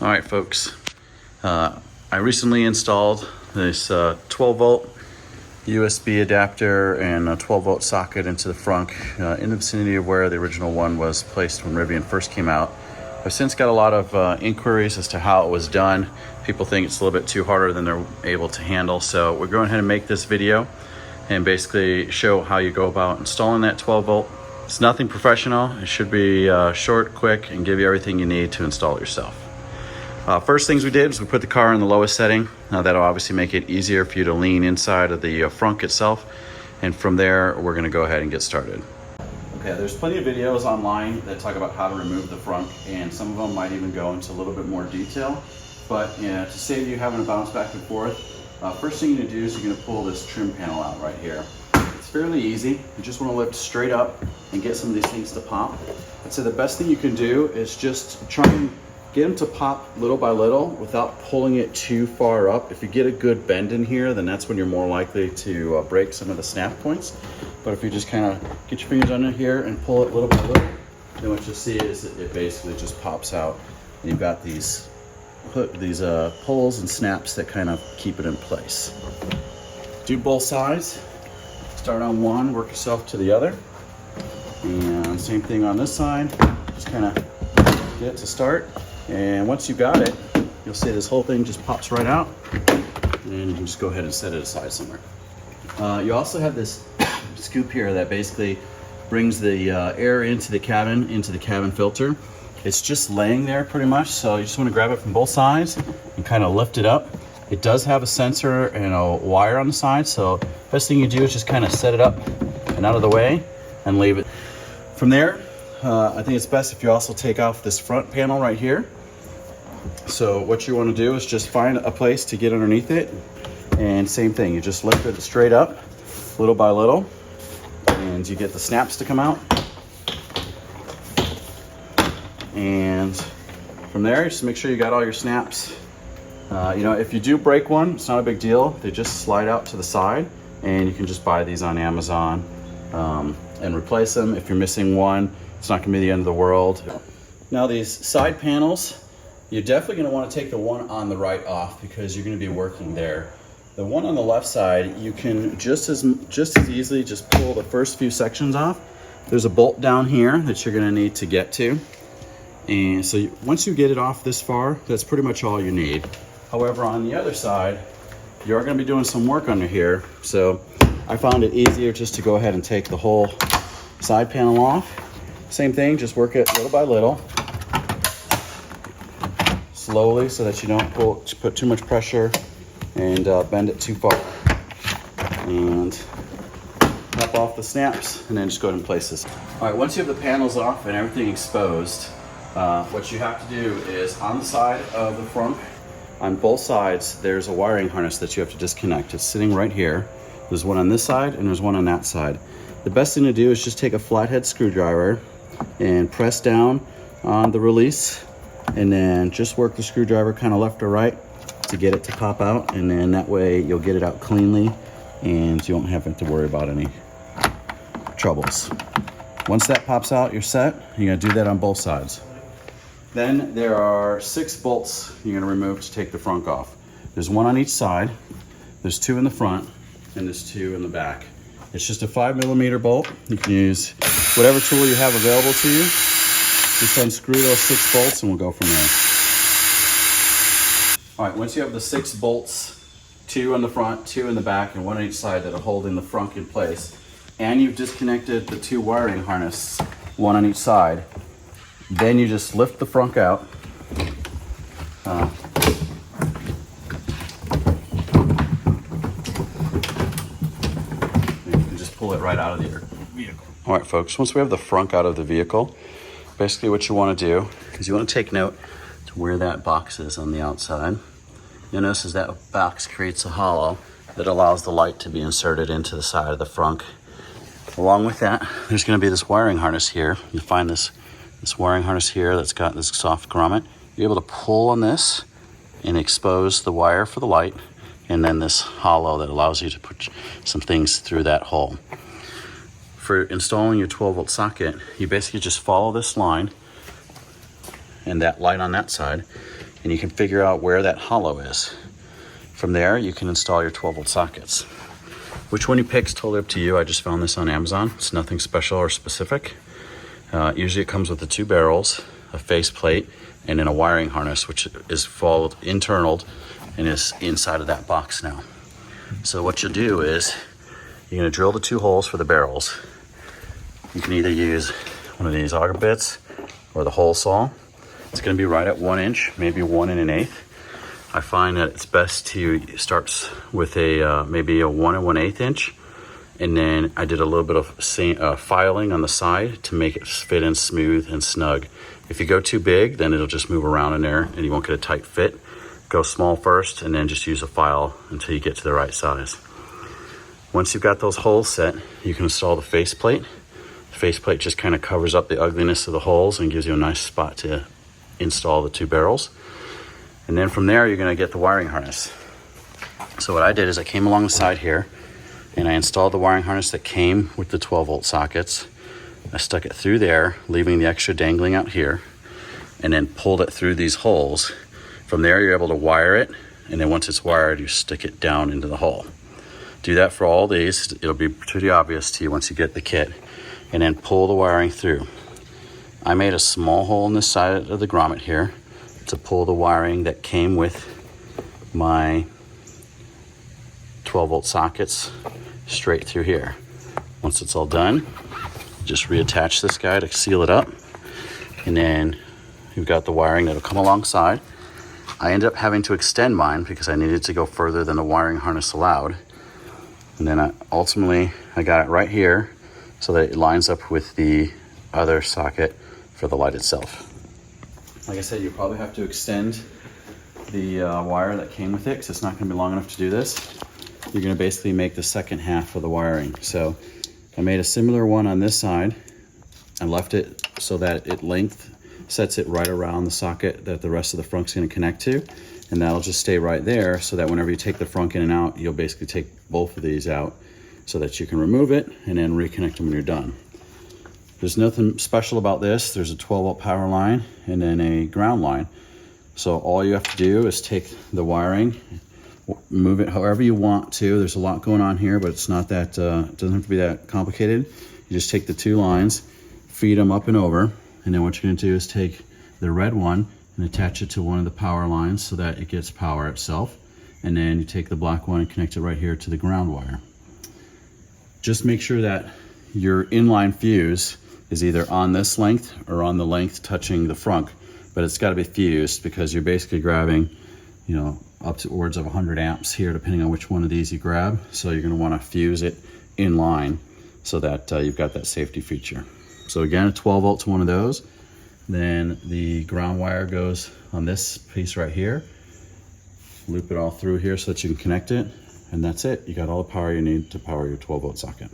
All right, folks. I recently installed this 12 volt USB adapter and a 12 volt socket into the Frunk in the vicinity of where the original one was placed when Rivian first came out. I've since got a lot of inquiries as to how it was done. People think it's a little bit too harder than they're able to handle. So we're going ahead and make this video and basically show how you go about installing that 12 volt. It's nothing professional. It should be short, quick, and give you everything you need to install it yourself. First things we did was we put the car in the lowest setting. That'll obviously make it easier for you to lean inside of the Frunk itself. And from there, we're gonna go ahead and get started. Okay, there's plenty of videos online that talk about how to remove the Frunk, and some of them might even go into a little bit more detail. But to save you having to bounce back and forth, first thing you're gonna do is you're gonna pull this trim panel out right here. It's fairly easy. You just wanna lift straight up and get some of these things to pop. I'd say the best thing you can do is just try and get them to pop little by little without pulling it too far up. If you get a good bend in here, then that's when you're more likely to break some of the snap points. But if you just kind of get your fingers under here and pull it little by little, then what you'll see is it basically just pops out. And you've got these pulls and snaps that kind of keep it in place. Do both sides. Start on one, work yourself to the other. And same thing on this side. Just kind of get it to start. And once you got it, you'll see this whole thing just pops right out, and you can just go ahead and set it aside somewhere. You also have this scoop here that basically brings the air into the cabin filter. It's just laying there pretty much, so you just want to grab it from both sides and kind of lift it up. It does have a sensor and a wire on the side, so best thing you do is just kind of set it up and out of the way and leave it. From there, I think it's best if you also take off this front panel right here. So what you want to do is just find a place to get underneath it, and same thing, you just lift it straight up little by little and you get the snaps to come out. And from there, just make sure you got all your snaps. You know, if you do break one, it's not a big deal. They just slide out to the side, and you can just buy these on Amazon and replace them. If you're missing one, it's not gonna be the end of the world. Now these side panels, you're definitely gonna wanna take the one on the right off because you're gonna be working there. The one on the left side, you can just as easily just pull the first few sections off. There's a bolt down here that you're gonna need to get to. And so once you get it off this far, that's pretty much all you need. However, on the other side, you're gonna be doing some work under here. So I found it easier just to go ahead and take the whole side panel off. Same thing, just work it little by little, slowly, so that you don't put too much pressure and bend it too far. And pop off the snaps, and then just go ahead and place this. All right, once you have the panels off and everything exposed, what you have to do is on the side of the Frunk, on both sides, there's a wiring harness that you have to disconnect. It's sitting right here. There's one on this side and there's one on that side. The best thing to do is just take a flathead screwdriver and press down on the release, and then just work the screwdriver kind of left or right to get it to pop out, and then that way you'll get it out cleanly and you won't have to worry about any troubles. Once that pops out, you're set. You're gonna do that on both sides. Then there are 6 bolts you're gonna remove to take the Frunk off. There's one on each side, there's 2 in the front, and there's 2 in the back. It's just a 5mm bolt. You can use whatever tool you have available to you. Just unscrew those 6 bolts and we'll go from there. All right, once you have the 6 bolts, 2 in the front, 2 in the back, and 1 on each side that are holding the Frunk in place, and you've disconnected the 2 wiring harnesses, 1 on each side, then you just lift the Frunk out. Pull it right out of the vehicle. All right, folks, once we have the Frunk out of the vehicle, basically what you want to do is you want to take note to where that box is on the outside. You'll notice is that box creates a hollow that allows the light to be inserted into the side of the Frunk. Along with that, there's going to be this wiring harness here. You find this wiring harness here that's got this soft grommet. You're able to pull on this and expose the wire for the light, and then this hollow that allows you to put some things through that hole. For installing your 12 volt socket, you basically just follow this line and that light on that side, and you can figure out where that hollow is. From there, you can install your 12-volt sockets. Which one you pick is totally up to you. I just found this on Amazon. It's nothing special or specific. Usually it comes with the 2 barrels, a faceplate, and then a wiring harness, which is followed internaled and is inside of that box now. So what you'll do is you're going to drill the 2 holes for the barrels. You can either use one of these auger bits or the hole saw. It's going to be right at 1 inch, maybe 1 1/8. I find that it's best to start with a maybe a 1 1/8 inch, and then I did a little bit of filing on the side to make it fit in smooth and snug. If you go too big, then it'll just move around in there and you won't get a tight fit. Go small first and then just use a file until you get to the right size. Once you've got those holes set, you can install the faceplate. The faceplate just kind of covers up the ugliness of the holes and gives you a nice spot to install the 2 barrels. And then from there, you're going to get the wiring harness. So what I did is I came along the side here and I installed the wiring harness that came with the 12-volt sockets. I stuck it through there, leaving the extra dangling out here, and then pulled it through these holes. From there, you're able to wire it, and then once it's wired, you stick it down into the hole. Do that for all these. It'll be pretty obvious to you once you get the kit, and then pull the wiring through. I made a small hole in the side of the grommet here to pull the wiring that came with my 12-volt sockets straight through here. Once it's all done, just reattach this guy to seal it up, and then you've got the wiring that'll come alongside. I ended up having to extend mine because I needed to go further than the wiring harness allowed, and then I got it right here so that it lines up with the other socket for the light itself. Like I said, you probably have to extend the wire that came with it because it's not going to be long enough to do this. You're going to basically make the second half of the wiring. So I made a similar one on this side and left it so that it sets it right around the socket that the rest of the Frunk's going to connect to, and that'll just stay right there so that whenever you take the Frunk in and out, you'll basically take both of these out so that you can remove it and then reconnect them when you're done. There's nothing special about this. There's a 12-volt power line and then a ground line. So all you have to do is take the wiring, move it however you want to. There's a lot going on here, but it's not that, it doesn't have to be that complicated. You just take the 2 lines, feed them up and over, and then what you're going to do is take the red one and attach it to one of the power lines so that it gets power itself. And then you take the black one and connect it right here to the ground wire. Just make sure that your inline fuse is either on this length or on the length touching the Frunk, but it's got to be fused because you're basically grabbing, you know, upwards of 100 amps here, depending on which one of these you grab. So you're going to want to fuse it in line so that you've got that safety feature. So again, a 12 volt to one of those. Then the ground wire goes on this piece right here. Loop it all through here so that you can connect it. And that's it. You got all the power you need to power your 12 volt socket.